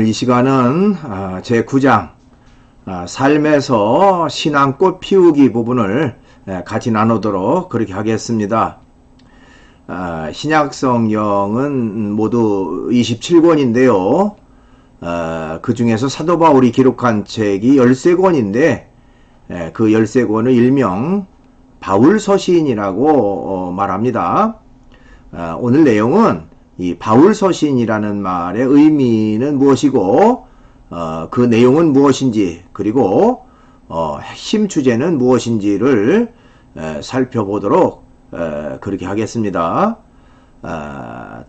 오늘 이 시간은 제9장 삶에서 신앙꽃 피우기 부분을 같이 나누도록 그렇게 하겠습니다. 신약성경은 모두 27권인데요. 그 중에서 사도 바울이 기록한 책이 13권인데 그 13권을 일명 바울서신이라고 말합니다. 오늘 내용은 이 바울서신이라는 말의 의미는 무엇이고 그 내용은 무엇인지 그리고 핵심 주제는 무엇인지를 살펴보도록 그렇게 하겠습니다.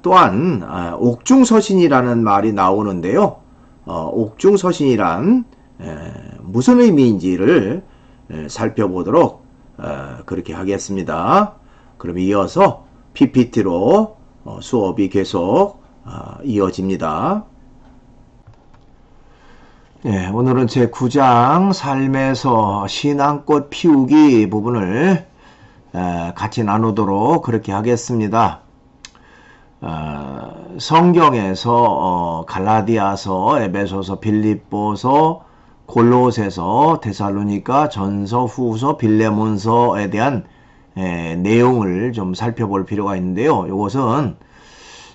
또한 옥중서신이라는 말이 나오는데요. 옥중서신이란 무슨 의미인지를 살펴보도록 그렇게 하겠습니다. 그럼 이어서 PPT로 수업이 계속 이어집니다. 오늘은 제9장 삶에서 신앙꽃 피우기 부분을 같이 나누도록 그렇게 하겠습니다. 성경에서 갈라디아서, 에베소서, 빌립보서, 골로새서, 데살로니가, 전서, 후서, 빌레몬서에 대한 내용을 좀 살펴볼 필요가 있는데요. 이것은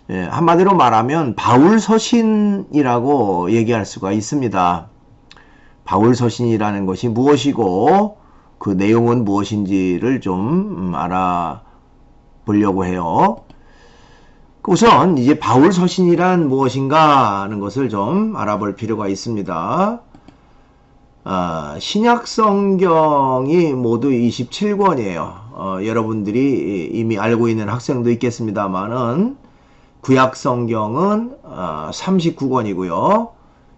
한마디로 말하면 바울서신이라고 얘기할 수가 있습니다. 바울서신이라는 것이 무엇이고 그 내용은 무엇인지를 좀 알아보려고 해요. 우선 이제 바울서신이란 무엇인가 하는 것을 좀 알아볼 필요가 있습니다. 신약성경이 모두 27권이에요. 여러분들이 이미 알고 있는 학생도 있겠습니다만은 구약성경은 39권이고요.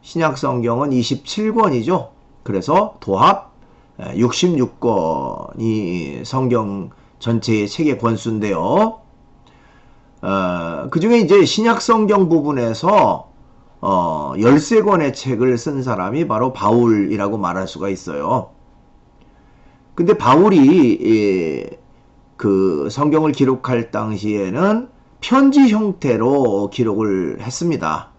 신약성경은 27권이죠. 그래서 도합 66권이 성경 전체의 책의 권수인데요. 그 중에 이제 신약성경 부분에서 13권의 책을 쓴 사람이 바로 바울이라고 말할 수가 있어요. 근데 바울이 그 성경을 기록할 당시에는 편지 형태로 기록을 했습니다.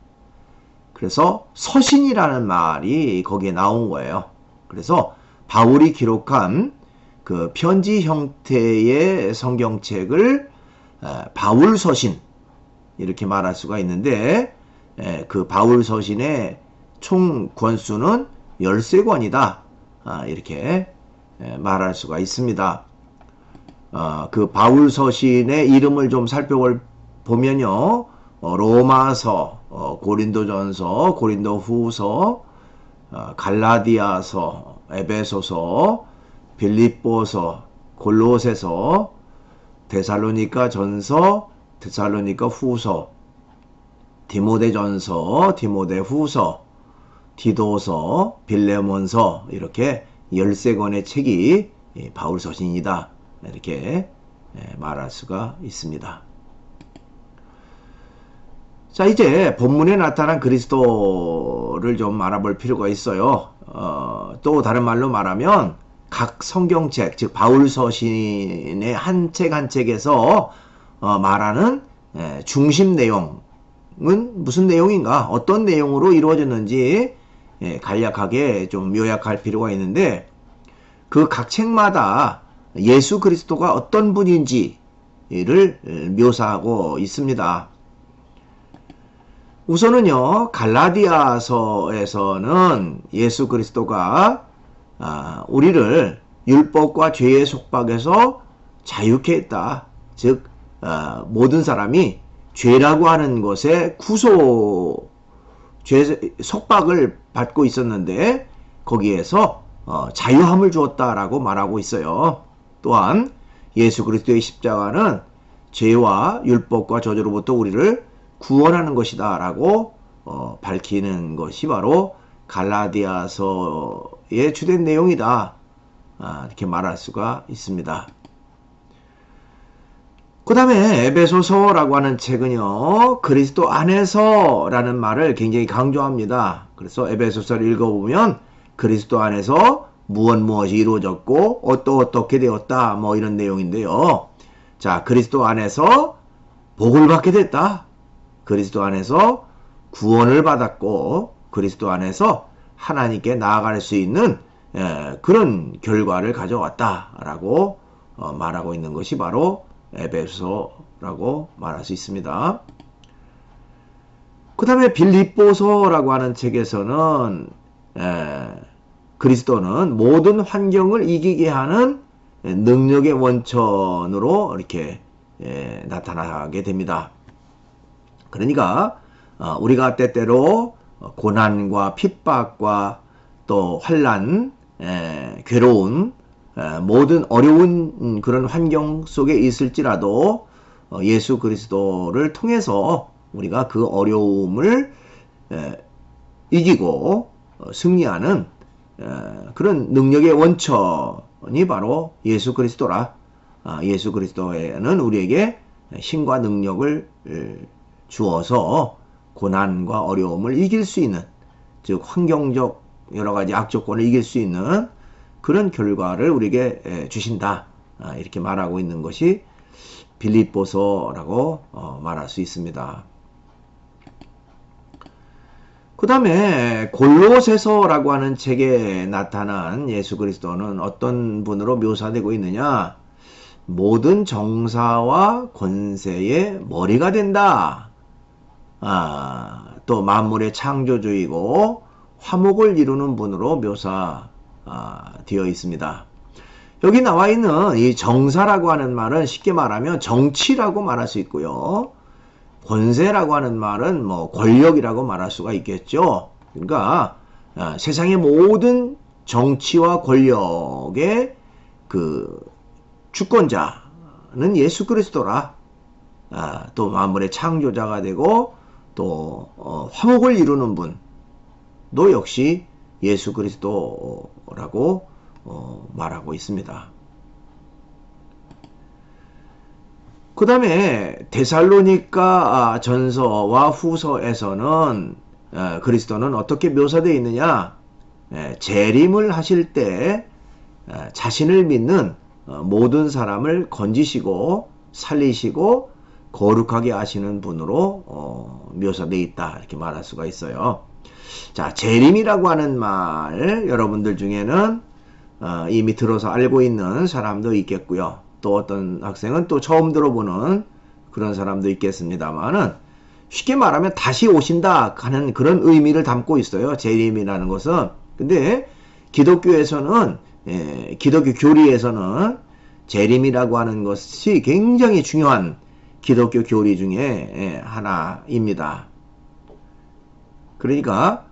그래서 서신이라는 말이 거기에 나온 거예요. 그래서 바울이 기록한 그 편지 형태의 성경책을 바울서신 이렇게 말할 수가 있는데 그 바울서신의 총 권수는 13권이다. 이렇게 말할 수가 있습니다. 그 바울서신의 이름을 좀 살펴보면요. 로마서, 고린도전서, 고린도후서, 갈라디아서, 에베소서, 빌립보서, 골로새서, 데살로니가 전서, 데살로니가 후서, 디모데전서, 디모데후서, 디도서, 빌레몬서 이렇게 13권의 책이 바울서신이다. 이렇게 말할 수가 있습니다. 자, 이제 본문에 나타난 그리스도를 좀 알아볼 필요가 있어요. 또 다른 말로 말하면 각 성경책, 즉 바울서신의 한 책 한 책에서 말하는 중심 내용은 무슨 내용인가, 어떤 내용으로 이루어졌는지 간략하게 좀 요약할 필요가 있는데 그 각 책마다 예수 그리스도가 어떤 분인지를 묘사하고 있습니다. 우선은요, 갈라디아서에서는 예수 그리스도가 우리를 율법과 죄의 속박에서 자유케 했다. 즉 모든 사람이 죄라고 하는 것에 속박을 받고 있었는데 거기에서 자유함을 주었다라고 말하고 있어요. 또한 예수 그리스도의 십자가는 죄와 율법과 저주로부터 우리를 구원하는 것이다 라고 밝히는 것이 바로 갈라디아서의 주된 내용이다. 이렇게 말할 수가 있습니다. 그 다음에 에베소서라고 하는 책은요, 그리스도 안에서 라는 말을 굉장히 강조합니다. 그래서 에베소서를 읽어보면 그리스도 안에서 무엇이 이루어졌고 어떻게 되었다 뭐 이런 내용인데요. 자, 그리스도 안에서 복을 받게 됐다. 그리스도 안에서 구원을 받았고 그리스도 안에서 하나님께 나아갈 수 있는 그런 결과를 가져왔다라고 말하고 있는 것이 바로 에베소서라고 말할 수 있습니다. 그 다음에 빌립보서라고 하는 책에서는 그리스도는 모든 환경을 이기게 하는 능력의 원천으로 이렇게 나타나게 됩니다. 그러니까 우리가 때때로 고난과 핍박과 또 환난, 괴로운 모든 어려운 그런 환경 속에 있을지라도 예수 그리스도를 통해서 우리가 그 어려움을 이기고 승리하는 그런 능력의 원천이 바로 예수 그리스도라. 예수 그리스도에는 우리에게 힘과 능력을 주어서 고난과 어려움을 이길 수 있는, 즉 환경적 여러 가지 악조건을 이길 수 있는 그런 결과를 우리에게 주신다. 이렇게 말하고 있는 것이 빌립보서라고 말할 수 있습니다. 그 다음에 골로새서라고 하는 책에 나타난 예수 그리스도는 어떤 분으로 묘사되고 있느냐? 모든 정사와 권세의 머리가 된다. 또 만물의 창조주이고 화목을 이루는 분으로 묘사되어 있습니다. 여기 나와 있는 이 정사라고 하는 말은 쉽게 말하면 정치라고 말할 수 있고요. 권세라고 하는 말은 뭐 권력이라고 말할 수가 있겠죠. 그러니까 세상의 모든 정치와 권력의 그 주권자는 예수 그리스도라. 또 만물의 창조자가 되고 또 화목을 이루는 분도 역시 예수 그리스도라고 말하고 있습니다. 그 다음에 데살로니가 전서와 후서에서는 그리스도는 어떻게 묘사되어 있느냐? 재림을 하실 때 자신을 믿는 모든 사람을 건지시고 살리시고 거룩하게 하시는 분으로 묘사되어 있다. 이렇게 말할 수가 있어요. 자, 재림이라고 하는 말 여러분들 중에는 이미 들어서 알고 있는 사람도 있겠고요. 또 어떤 학생은 또 처음 들어보는 그런 사람도 있겠습니다만은 쉽게 말하면 다시 오신다 하는 그런 의미를 담고 있어요. 재림이라는 것은. 근데 기독교에서는 기독교 교리에서는 재림이라고 하는 것이 굉장히 중요한 기독교 교리 중에 하나입니다. 그러니까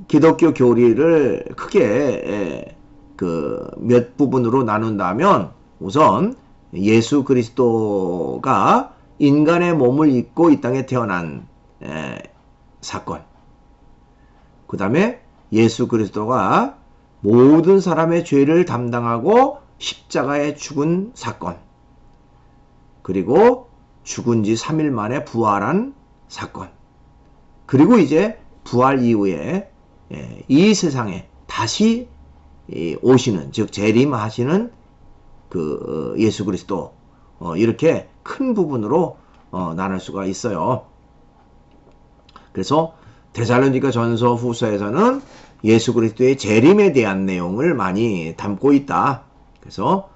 기독교 교리를 크게 그 몇 부분으로 나눈다면 우선 예수 그리스도가 인간의 몸을 입고 이 땅에 태어난 사건, 그 다음에 예수 그리스도가 모든 사람의 죄를 담당하고 십자가에 죽은 사건, 그리고 죽은 지 3일 만에 부활한 사건, 그리고 이제 부활 이후에 이 세상에 다시 오시는, 즉 재림하시는 그 예수 그리스도, 이렇게 큰 부분으로 나눌 수가 있어요. 그래서 데살로니가 전서 후서에서는 예수 그리스도의 재림에 대한 내용을 많이 담고 있다. 그래서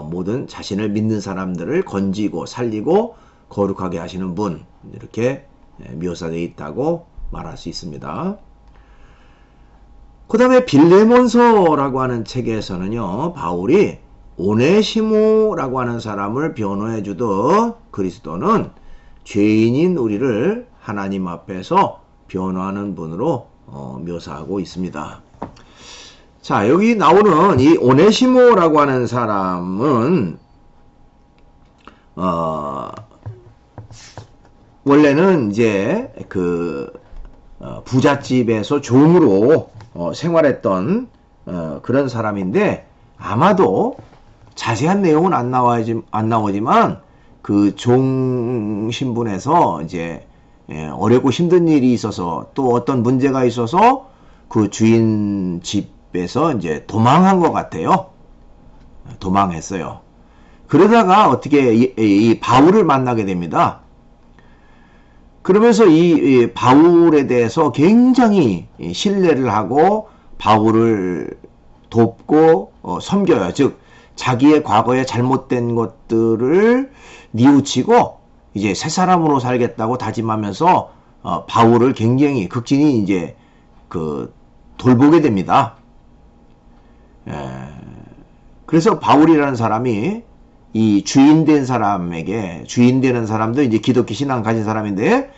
모든 자신을 믿는 사람들을 건지고 살리고 거룩하게 하시는 분, 이렇게 묘사되어 있다고 말할 수 있습니다. 그 다음에 빌레몬서라고 하는 책에서는요, 바울이 오네시모라고 하는 사람을 변호해 주듯 그리스도는 죄인인 우리를 하나님 앞에서 변호하는 분으로 묘사하고 있습니다. 자, 여기 나오는 이 오네시모라고 하는 사람은 원래는 이제 그 부잣집에서 종으로 생활했던 그런 사람인데, 아마도 자세한 내용은 안 나오지만 그 종 신분에서 이제 어렵고 힘든 일이 있어서 또 어떤 문제가 있어서 그 주인 집에서 이제 도망한 것 같아요. 도망했어요. 그러다가 어떻게 이 바울을 만나게 됩니다. 그러면서 이 바울에 대해서 굉장히 신뢰를 하고 바울을 돕고 섬겨요. 즉 자기의 과거에 잘못된 것들을 뉘우치고 이제 새 사람으로 살겠다고 다짐하면서 바울을 굉장히 극진히 이제 그 돌보게 됩니다. 그래서 바울이라는 사람이 이 주인 된 사람에게, 주인 되는 사람도 이제 기독교 신앙 가진 사람인데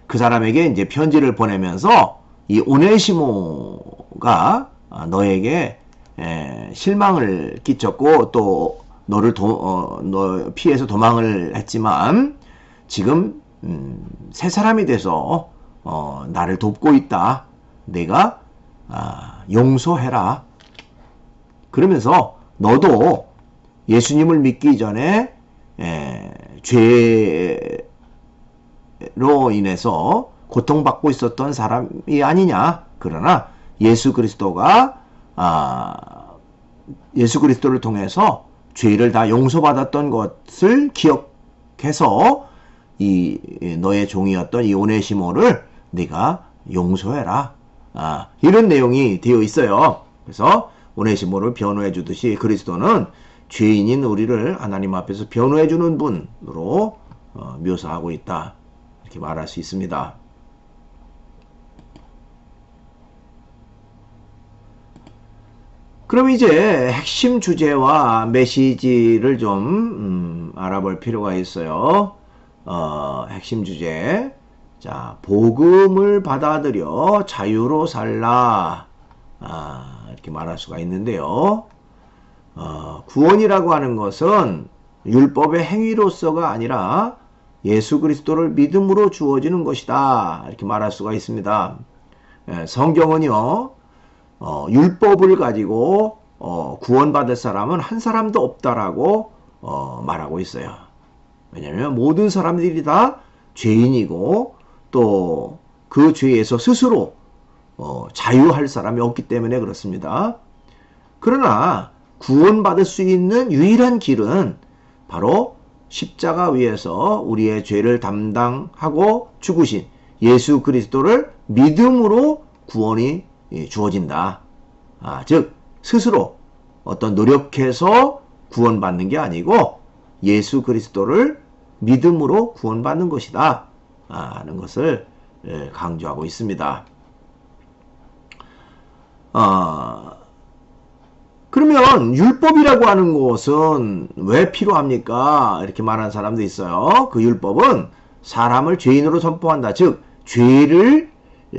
그 사람에게 이제 편지를 보내면서 이 오네시모가 너에게 실망을 끼쳤고 또 너를 너 피해서 도망을 했지만 지금 새 사람이 돼서 나를 돕고 있다. 내가 용서해라. 그러면서 너도 예수님을 믿기 전에 죄로 인해서 고통받고 있었던 사람이 아니냐. 그러나 예수 그리스도를 통해서 죄를 다 용서받았던 것을 기억해서 이 너의 종이었던 이 오네시모를 네가 용서해라. 이런 내용이 되어 있어요. 그래서 오네시모를 변호해 주듯이 그리스도는 죄인인 우리를 하나님 앞에서 변호해 주는 분으로 묘사하고 있다. 이렇게 말할 수 있습니다. 그럼 이제 핵심 주제와 메시지를 좀 알아볼 필요가 있어요. 핵심 주제. 자, 복음을 받아들여 자유로 살라. 이렇게 말할 수가 있는데요. 구원이라고 하는 것은 율법의 행위로서가 아니라 예수 그리스도를 믿음으로 주어지는 것이다. 이렇게 말할 수가 있습니다. 성경은요, 율법을 가지고 구원받을 사람은 한 사람도 없다라고 말하고 있어요. 왜냐하면 모든 사람들이 다 죄인이고 또 그 죄에서 스스로 자유할 사람이 없기 때문에 그렇습니다. 그러나 구원받을 수 있는 유일한 길은 바로 십자가 위에서 우리의 죄를 담당하고 죽으신 예수 그리스도를 믿음으로 구원이 주어진다. 즉 스스로 어떤 노력해서 구원받는 게 아니고 예수 그리스도를 믿음으로 구원받는 것이다 하는 것을 강조하고 있습니다. 그러면 율법이라고 하는 것은 왜 필요합니까? 이렇게 말하는 사람도 있어요. 그 율법은 사람을 죄인으로 선포한다. 즉 죄를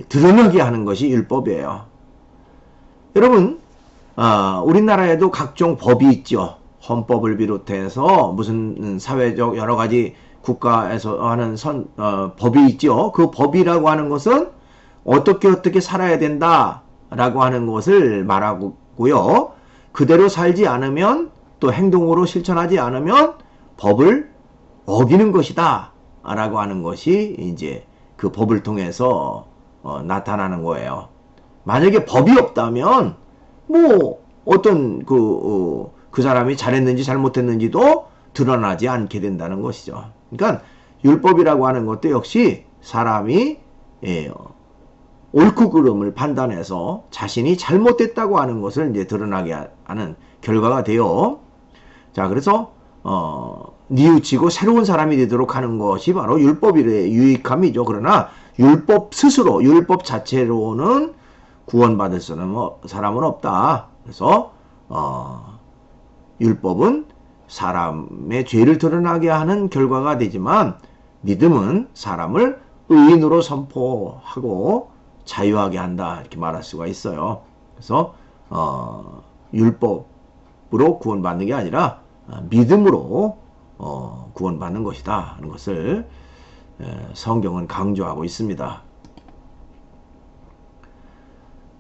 드러나게 하는 것이 율법이에요. 여러분, 우리나라에도 각종 법이 있죠. 헌법을 비롯해서 무슨 사회적 여러 가지 국가에서 하는 법이 있죠. 그 법이라고 하는 것은 어떻게 살아야 된다라고 하는 것을 말하고요. 그대로 살지 않으면 또 행동으로 실천하지 않으면 법을 어기는 것이다 라고 하는 것이 이제 그 법을 통해서 나타나는 거예요. 만약에 법이 없다면 뭐 어떤 그 사람이 잘했는지 잘못했는지도 드러나지 않게 된다는 것이죠. 그러니까 율법이라고 하는 것도 역시 사람이 옳고 그름을 판단해서 자신이 잘못됐다고 하는 것을 이제 드러나게 하는 결과가 돼요. 자, 그래서 뉘우치고 새로운 사람이 되도록 하는 것이 바로 율법의 유익함이죠. 그러나 율법 스스로, 율법 자체로는 구원받을 사람은 없다. 그래서 율법은 사람의 죄를 드러나게 하는 결과가 되지만 믿음은 사람을 의인으로 선포하고 자유하게 한다. 이렇게 말할 수가 있어요. 그래서 율법으로 구원받는 게 아니라 믿음으로 구원받는 것이다 하는 것을 성경은 강조하고 있습니다.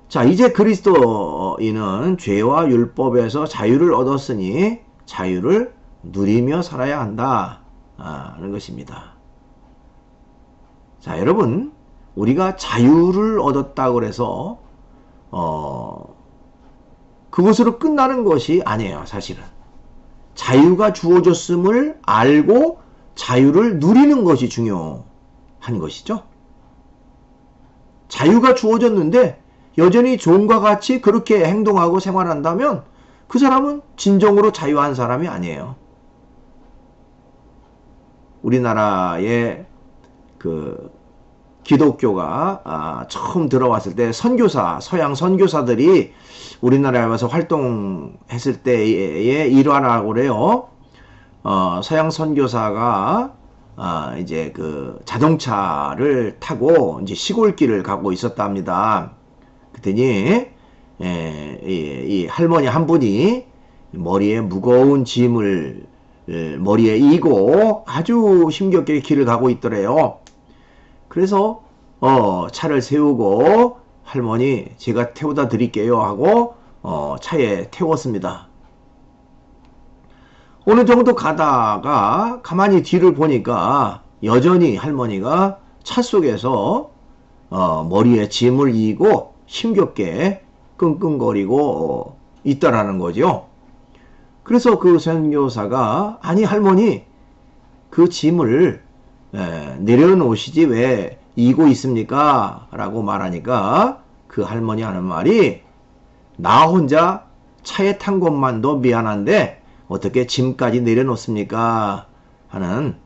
자, 이제 그리스도인은 죄와 율법에서 자유를 얻었으니 자유를 누리며 살아야 한다 하는 것입니다. 자, 여러분, 우리가 자유를 얻었다고 해서 그것으로 끝나는 것이 아니에요. 사실은 자유가 주어졌음을 알고 자유를 누리는 것이 중요해요. 한 것이죠. 자유가 주어졌는데 여전히 종과 같이 그렇게 행동하고 생활한다면 그 사람은 진정으로 자유한 사람이 아니에요. 우리나라의 그 기독교가 처음 들어왔을 때 서양 선교사들이 우리나라에 와서 활동했을 때의 일화라고 그래요. 서양 선교사가 이제 그 자동차를 타고 이제 시골길을 가고 있었답니다. 그랬더니 이 할머니 한 분이 머리에 무거운 짐을 머리에 이고 아주 힘겹게 길을 가고 있더래요. 그래서 차를 세우고 할머니 제가 태워다 드릴게요 하고 차에 태웠습니다. 어느 정도 가다가 가만히 뒤를 보니까 여전히 할머니가 차 속에서 머리에 짐을 이고 힘겹게 끙끙거리고 있다라는 거죠. 그래서 그 선교사가 아니 할머니 그 짐을 내려놓으시지 왜 이고 있습니까? 라고 말하니까 그 할머니 하는 말이 나 혼자 차에 탄 것만도 미안한데 어떻게 짐까지 내려놓습니까? 하는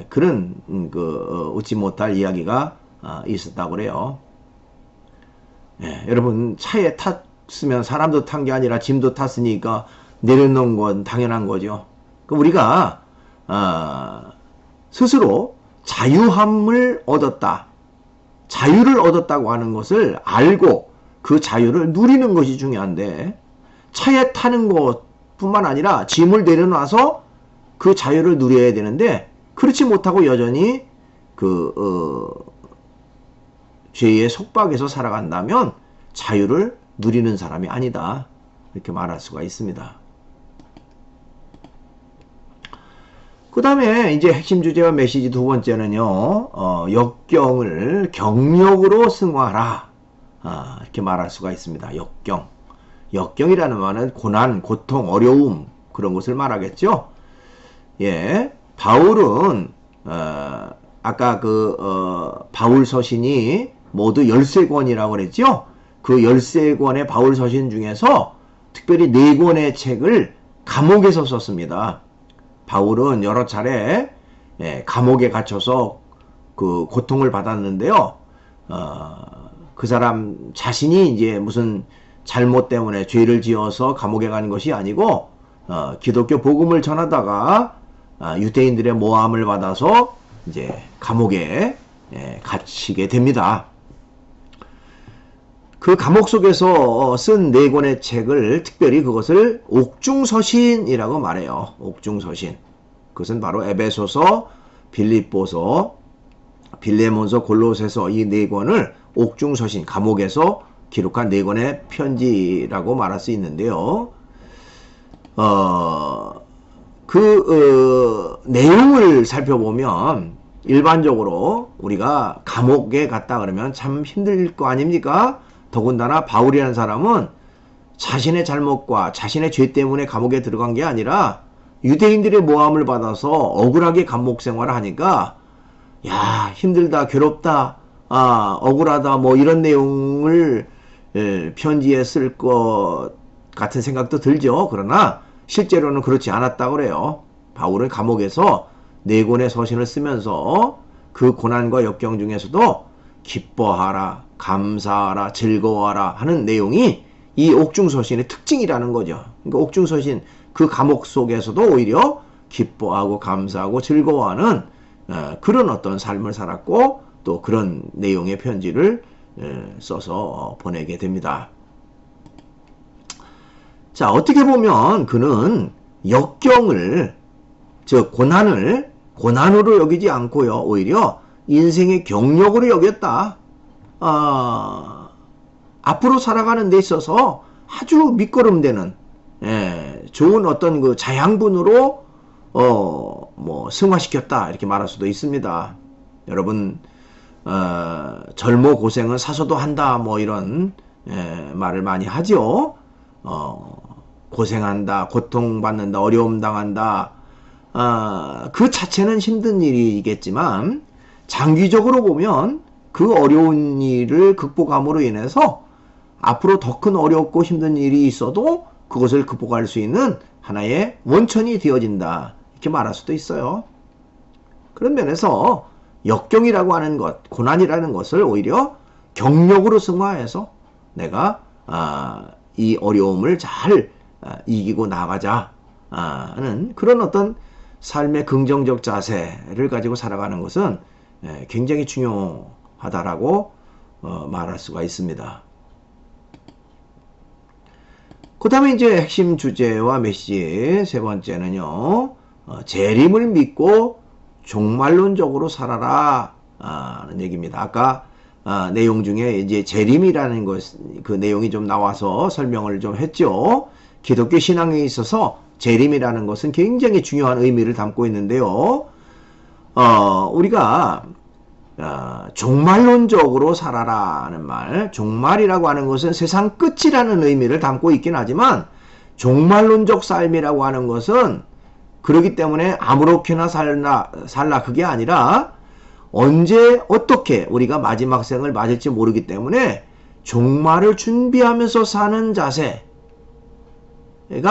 그런 웃지 못할 이야기가 있었다고 그래요. 여러분 차에 탔으면 사람도 탄 게 아니라 짐도 탔으니까 내려놓은 건 당연한 거죠. 그럼 우리가 스스로 자유함을 얻었다. 자유를 얻었다고 하는 것을 알고 그 자유를 누리는 것이 중요한데 차에 타는 것뿐만 아니라 짐을 내려놔서 그 자유를 누려야 되는데 그렇지 못하고 여전히 죄의 속박에서 살아간다면 자유를 누리는 사람이 아니다. 이렇게 말할 수가 있습니다. 그 다음에 이제 핵심 주제와 메시지 두 번째는요, 역경을 경력으로 승화하라. 이렇게 말할 수가 있습니다. 역경. 역경이라는 말은 고난, 고통, 어려움, 그런 것을 말하겠죠. 예. 바울은, 아까 바울 서신이 모두 13권이라고 그랬죠. 그 13권의 바울 서신 중에서 특별히 4권의 책을 감옥에서 썼습니다. 바울은 여러 차례 감옥에 갇혀서 그 고통을 받았는데요. 그 사람 자신이 이제 무슨 잘못 때문에 죄를 지어서 감옥에 간 것이 아니고 기독교 복음을 전하다가 유대인들의 모함을 받아서 이제 감옥에 갇히게 됩니다. 그 감옥 속에서 쓴 4권의 책을 특별히 그것을 옥중서신이라고 말해요. 옥중서신. 그것은 바로 에베소서, 빌립보서, 빌레몬서, 골로새서 이 4권을 옥중서신, 감옥에서 기록한 4권의 편지라고 말할 수 있는데요. 내용을 살펴보면 일반적으로 우리가 감옥에 갔다 그러면 참 힘들 거 아닙니까? 더군다나 바울이라는 사람은 자신의 잘못과 자신의 죄 때문에 감옥에 들어간 게 아니라 유대인들의 모함을 받아서 억울하게 감옥 생활을 하니까 야 힘들다 괴롭다 억울하다 뭐 이런 내용을 편지에 쓸 것 같은 생각도 들죠. 그러나 실제로는 그렇지 않았다고 그래요. 바울은 감옥에서 4권의 서신을 쓰면서 그 고난과 역경 중에서도 기뻐하라, 감사하라, 즐거워하라 하는 내용이 이 옥중서신의 특징이라는 거죠. 그러니까 옥중서신 그 감옥 속에서도 오히려 기뻐하고 감사하고 즐거워하는 그런 어떤 삶을 살았고 또 그런 내용의 편지를 써서 보내게 됩니다. 자, 어떻게 보면 그는 역경을, 즉 고난을 고난으로 여기지 않고요. 오히려 인생의 경력으로 여겼다. 앞으로 살아가는 데 있어서 아주 밑거름되는 좋은 어떤 그 자양분으로 승화시켰다 이렇게 말할 수도 있습니다. 여러분 젊어 고생은 사서도 한다 뭐 이런 말을 많이 하죠. 고생한다, 고통받는다, 어려움 당한다. 그 자체는 힘든 일이겠지만 장기적으로 보면 그 어려운 일을 극복함으로 인해서 앞으로 더 큰 어렵고 힘든 일이 있어도 그것을 극복할 수 있는 하나의 원천이 되어진다, 이렇게 말할 수도 있어요. 그런 면에서 역경이라고 하는 것, 고난이라는 것을 오히려 경력으로 승화해서 내가 이 어려움을 잘 이기고 나가자 하는 그런 어떤 삶의 긍정적 자세를 가지고 살아가는 것은 굉장히 중요하다라고 말할 수가 있습니다. 그 다음에 이제 핵심 주제와 메시지 세 번째는요, 재림을 믿고 종말론적으로 살아라 하는 얘기입니다. 아까 내용 중에 이제 재림이라는 것, 그 내용이 좀 나와서 설명을 좀 했죠. 기독교 신앙에 있어서 재림이라는 것은 굉장히 중요한 의미를 담고 있는데요. 우리가 종말론적으로 살아라는 말, 종말이라고 하는 것은 세상 끝이라는 의미를 담고 있긴 하지만 종말론적 삶이라고 하는 것은 그렇기 때문에 아무렇게나 살라 그게 아니라 언제 어떻게 우리가 마지막 생을 맞을지 모르기 때문에 종말을 준비하면서 사는 자세가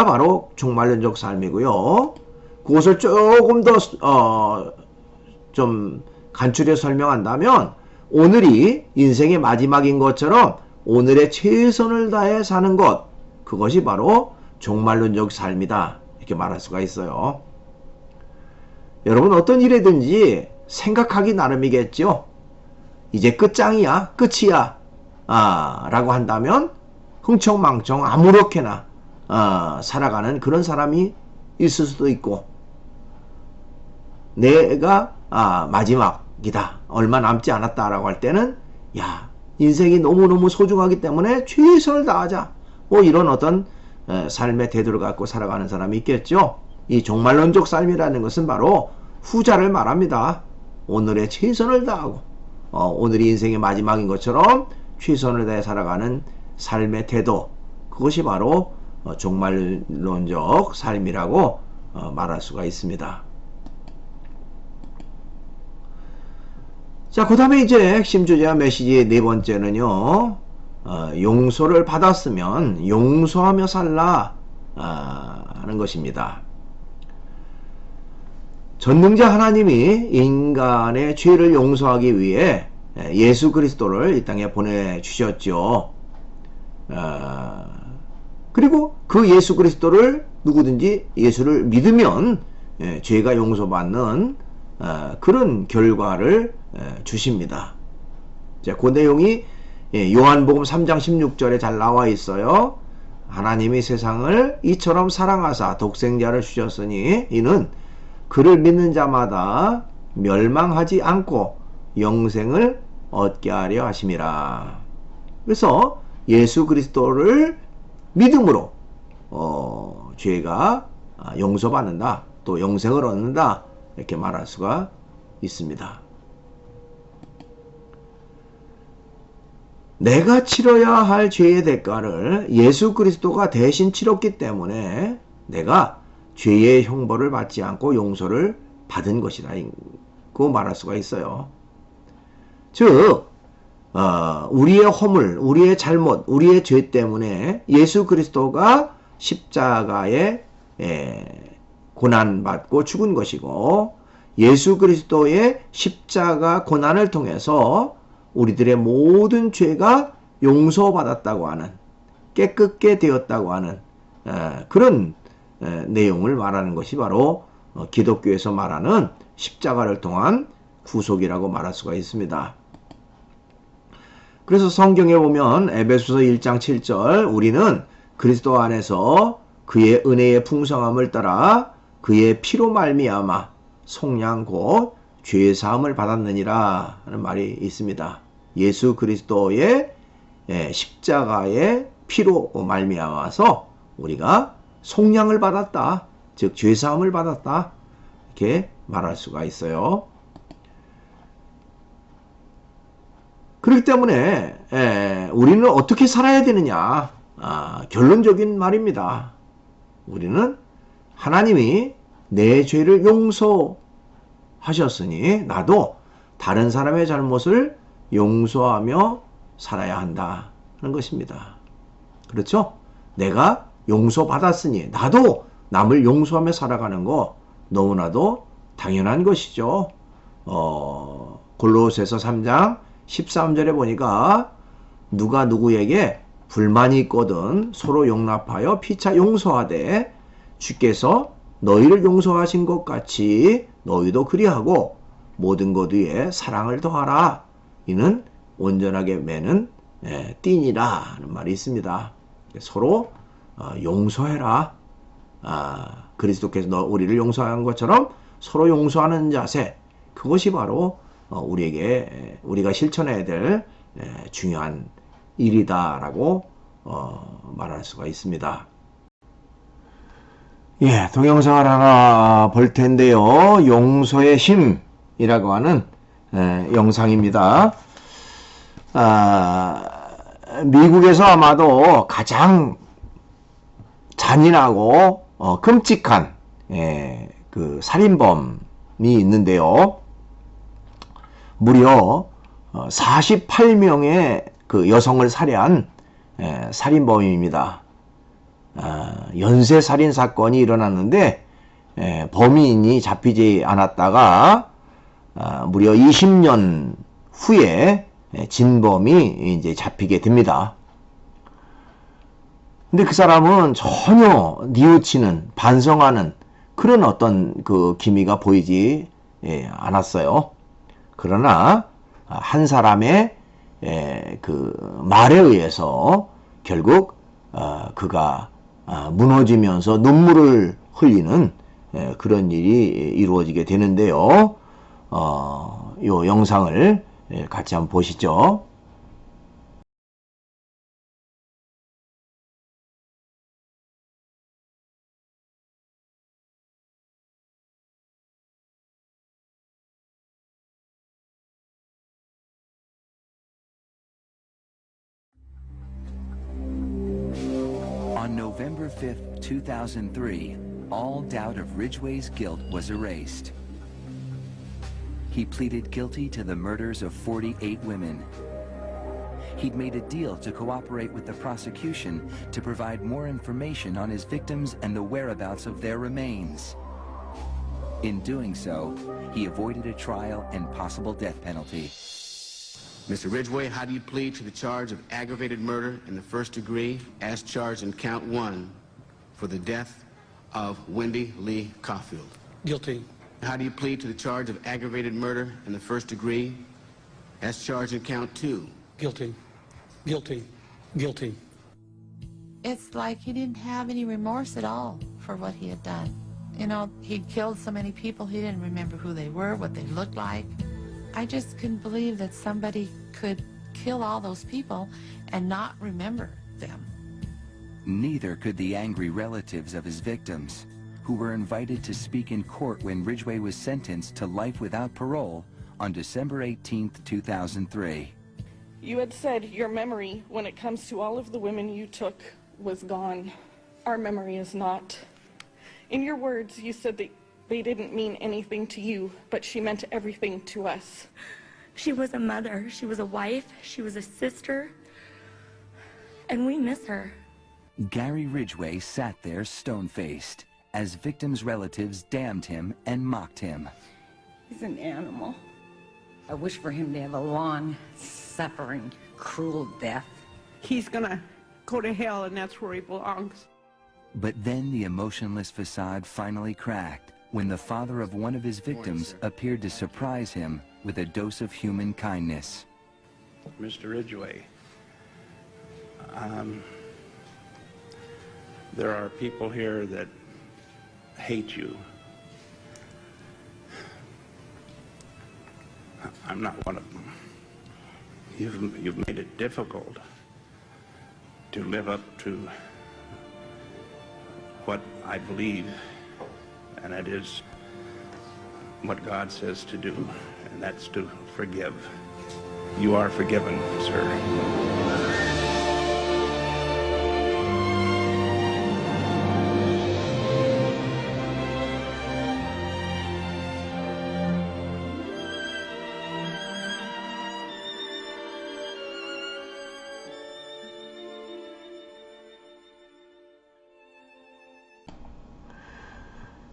바로 종말론적 삶이고요. 그것을 조금 더 좀 간추려 설명한다면 오늘이 인생의 마지막인 것처럼 오늘의 최선을 다해 사는 것, 그것이 바로 종말론적 삶이다, 이렇게 말할 수가 있어요. 여러분, 어떤 일이든지 생각하기 나름이겠죠. 이제 끝장이야, 끝이야 라고 한다면 흥청망청 아무렇게나 살아가는 그런 사람이 있을 수도 있고, 내가 마지막이다, 얼마 남지 않았다라고 할 때는 야, 인생이 너무너무 소중하기 때문에 최선을 다하자, 뭐 이런 어떤 삶의 태도를 갖고 살아가는 사람이 있겠죠. 이 종말론적 삶이라는 것은 바로 후자를 말합니다. 오늘의 최선을 다하고 오늘이 인생의 마지막인 것처럼 최선을 다해 살아가는 삶의 태도, 그것이 바로 종말론적 삶이라고 말할 수가 있습니다. 자, 그 다음에 이제 핵심 주제와 메시지의 네 번째는요, 용서를 받았으면 용서하며 살라 하는 것입니다. 전능자 하나님이 인간의 죄를 용서하기 위해 예수 그리스도를 이 땅에 보내주셨죠. 그리고 그 예수 그리스도를 누구든지 예수를 믿으면 죄가 용서받는 그런 결과를 주십니다. 자, 그 내용이 요한복음 3장 16절에 잘 나와 있어요. 하나님이 세상을 이처럼 사랑하사 독생자를 주셨으니 이는 그를 믿는 자마다 멸망하지 않고 영생을 얻게 하려 하심이라. 그래서 예수 그리스도를 믿음으로 죄가 용서받는다, 또 영생을 얻는다, 이렇게 말할 수가 있습니다. 내가 치러야 할 죄의 대가를 예수 그리스도가 대신 치렀기 때문에 내가 죄의 형벌을 받지 않고 용서를 받은 것이라고 말할 수가 있어요. 즉 우리의 허물, 우리의 잘못, 우리의 죄 때문에 예수 그리스도가 십자가에 고난받고 죽은 것이고, 예수 그리스도의 십자가 고난을 통해서 우리들의 모든 죄가 용서받았다고 하는, 깨끗게 되었다고 하는 그런 내용을 말하는 것이 바로 기독교에서 말하는 십자가를 통한 구속이라고 말할 수가 있습니다. 그래서 성경에 보면 에베소서 1장 7절 우리는 그리스도 안에서 그의 은혜의 풍성함을 따라 그의 피로 말미암아 속량 곧 죄 사함을 받았느니라 하는 말이 있습니다. 예수 그리스도의 십자가의 피로 말미암아서 우리가 속량을 받았다, 즉 죄 사함을 받았다, 이렇게 말할 수가 있어요. 그렇기 때문에 우리는 어떻게 살아야 되느냐, 결론적인 말입니다. 우리는 하나님이 내 죄를 용서하셨으니 나도 다른 사람의 잘못을 용서하며 살아야 한다 하는 것입니다. 그렇죠? 내가 용서받았으니 나도 남을 용서하며 살아가는 거 너무나도 당연한 것이죠. 골로새서 3장 13절에 보니까 누가 누구에게 불만이 있거든 서로 용납하여 피차 용서하되 주께서 너희를 용서하신 것 같이 너희도 그리하고 모든 것 위에 사랑을 더하라. 이는 온전하게 매는 띠니라 하는 말이 있습니다. 서로 용서해라. 그리스도께서 우리를 용서한 것처럼 서로 용서하는 자세, 그것이 바로 우리가 실천해야 될 중요한 일이다라고 말할 수가 있습니다. 예, 동영상을 하나 볼 텐데요. 용서의 힘이라고 하는 영상입니다. 미국에서 아마도 가장 잔인하고 끔찍한 그 살인범이 있는데요. 무려 48명의 그 여성을 살해한 살인범입니다. 연쇄 살인 사건이 일어났는데 범인이 잡히지 않았다가 무려 20년 후에 진범이 이제 잡히게 됩니다. 근데 그 사람은 전혀 뉘우치는, 반성하는 그런 어떤 그 기미가 보이지 않았어요. 그러나 한 사람의 그 말에 의해서 결국 그가 무너지면서 눈물을 흘리는 그런 일이 이루어지게 되는데요. 이 영상을 같이 한번 보시죠. On November 5th, 2003, all doubt of Ridgway's guilt was erased. He pleaded guilty to the murders of 48 women. He'd made a deal to cooperate with the prosecution to provide more information on his victims and the whereabouts of their remains. In doing so, he avoided a trial and possible death penalty. Mr. Ridgway, how do you plead to the charge of aggravated murder in the first degree as charged in count 1 for the death of Wendy Lee Caulfield? Guilty. How do you plead to the charge of aggravated murder in the first degree as charged in count 2? Guilty. Guilty. Guilty. It's like he didn't have any remorse at all for what he had done. You know, he'd killed so many people, he didn't remember who they were, what they looked like. I just couldn't believe that somebody could kill all those people and not remember them. Neither could the angry relatives of his victims, who were invited to speak in court when Ridgway was sentenced to life without parole on December 18, 2003. You had said your memory, when it comes to all of the women you took, was gone. Our memory is not. In your words, you said that they didn't mean anything to you, but she meant everything to us. She was a mother, she was a wife, she was a sister, and we miss her. Gary Ridgway sat there stone-faced as victims' relatives damned him and mocked him. He's an animal. I wish for him to have a long, suffering, cruel death. He's gonna go to hell, and that's where he belongs. But then the emotionless facade finally cracked when the father of one of his victims appeared to surprise him with a dose of human kindness. Mr. Ridgway, there are people here that hate you. I'm not one of them. You've made it difficult to live up to what I believe, and that is what God says to do, and that's to forgive. You are forgiven, sir.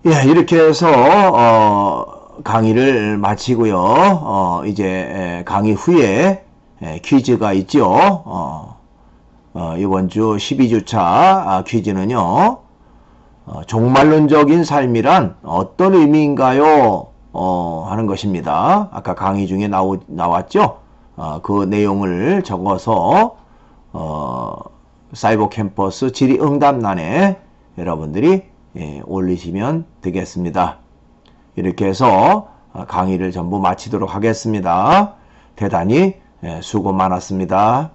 예, 이렇게 해서 강의를 마치고요. 이제 강의 후에 퀴즈가 있죠. 이번 주 12주차 퀴즈는요. 종말론적인 삶이란 어떤 의미인가요? 하는 것입니다. 아까 강의 중에 나왔죠? 그 내용을 적어서 사이버 캠퍼스 질의응답란에 여러분들이 올리시면 되겠습니다. 이렇게 해서 강의를 전부 마치도록 하겠습니다. 대단히 수고 많았습니다.